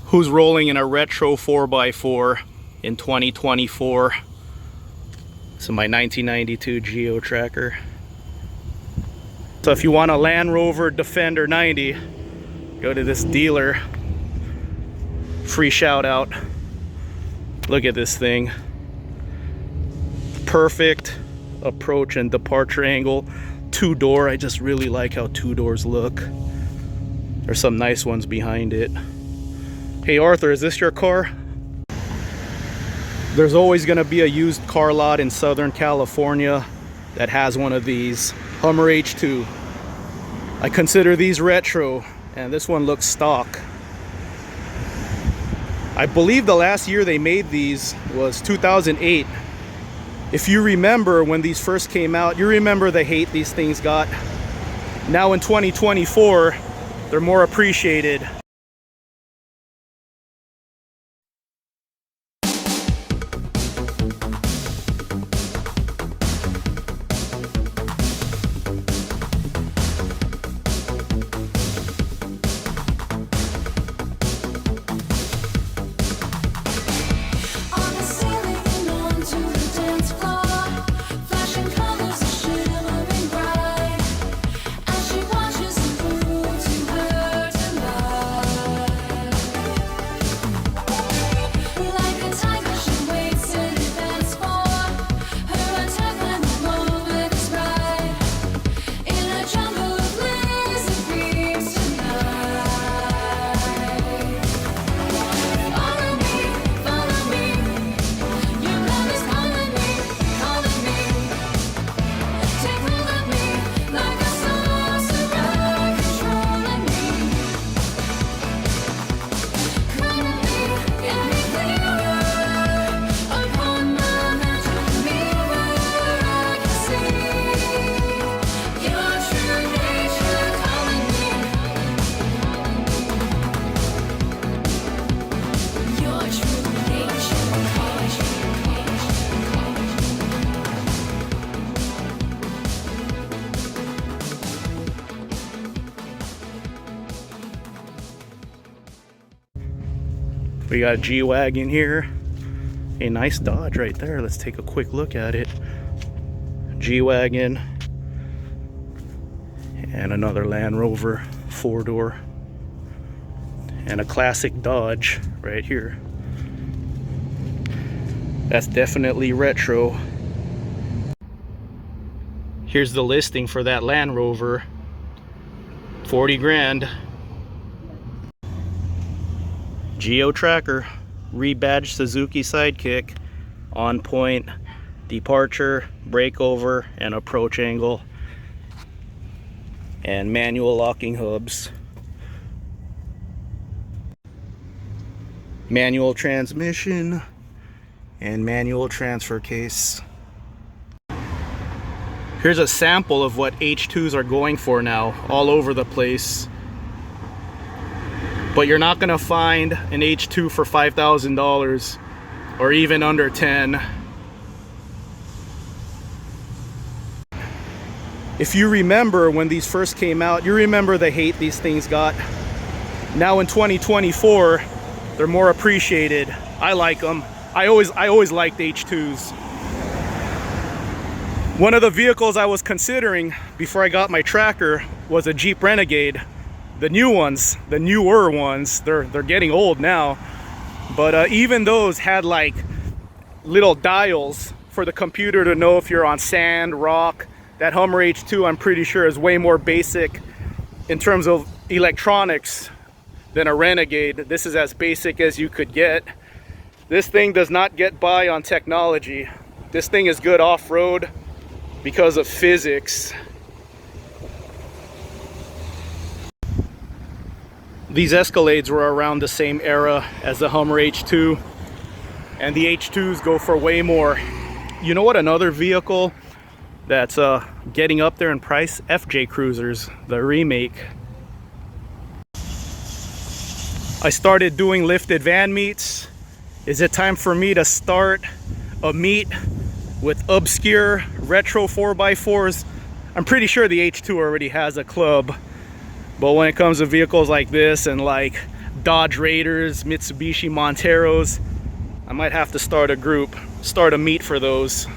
Who's rolling in a retro 4x4 in 2024? So my 1992 Geo Tracker. So if you want a Land Rover Defender 90, go to this dealer. Free shout out. Look at this thing. Perfect approach and departure angle. Two-door. I just really like how two doors look. There's some nice ones behind it. Hey Arthur, is this your car? There's always going to be a used car lot in Southern California that has one of these. Hummer H2. I consider these retro, and this one looks stock. I believe the last year they made these was 2008. If you remember when these first came out, you remember the hate these things got. Now in 2024, they're more appreciated. We got a G-Wagon here. A nice Dodge right there. Let's take a quick look at it. G-Wagon. And another Land Rover 4-door. And a classic Dodge right here. That's definitely retro. Here's the listing for that Land Rover. 40 grand. Geo Tracker, rebadged Suzuki Sidekick, on point, departure, breakover, and approach angle, and manual locking hubs. Manual transmission, and manual transfer case. Here's a sample of what H2s are going for now, all over the place. But you're not gonna find an H2 for $5,000 or even under 10. If you remember when these first came out, you remember the hate these things got. Now in 2024, they're more appreciated. I like them. I always liked H2s. One of the vehicles I was considering before I got my Tracker was a Jeep Renegade. The new ones, the newer ones, they're getting old now, but even those had like little dials for the computer to know if you're on sand, rock. That Hummer H2, I'm pretty sure, is way more basic in terms of electronics than a Renegade. This is as basic as you could get. This thing does not get by on technology. This thing is good off-road because of physics. These Escalades were around the same era as the Hummer H2, and the H2s go for way more. You know what another vehicle that's getting up there in price? FJ Cruisers, the remake. I started doing lifted van meets. Is it time for me to start a meet with obscure retro 4x4s? I'm pretty sure the H2 already has a club. But when it comes to vehicles like this and like Dodge Raiders, Mitsubishi Monteros. I might have to start a group, start a meet for those.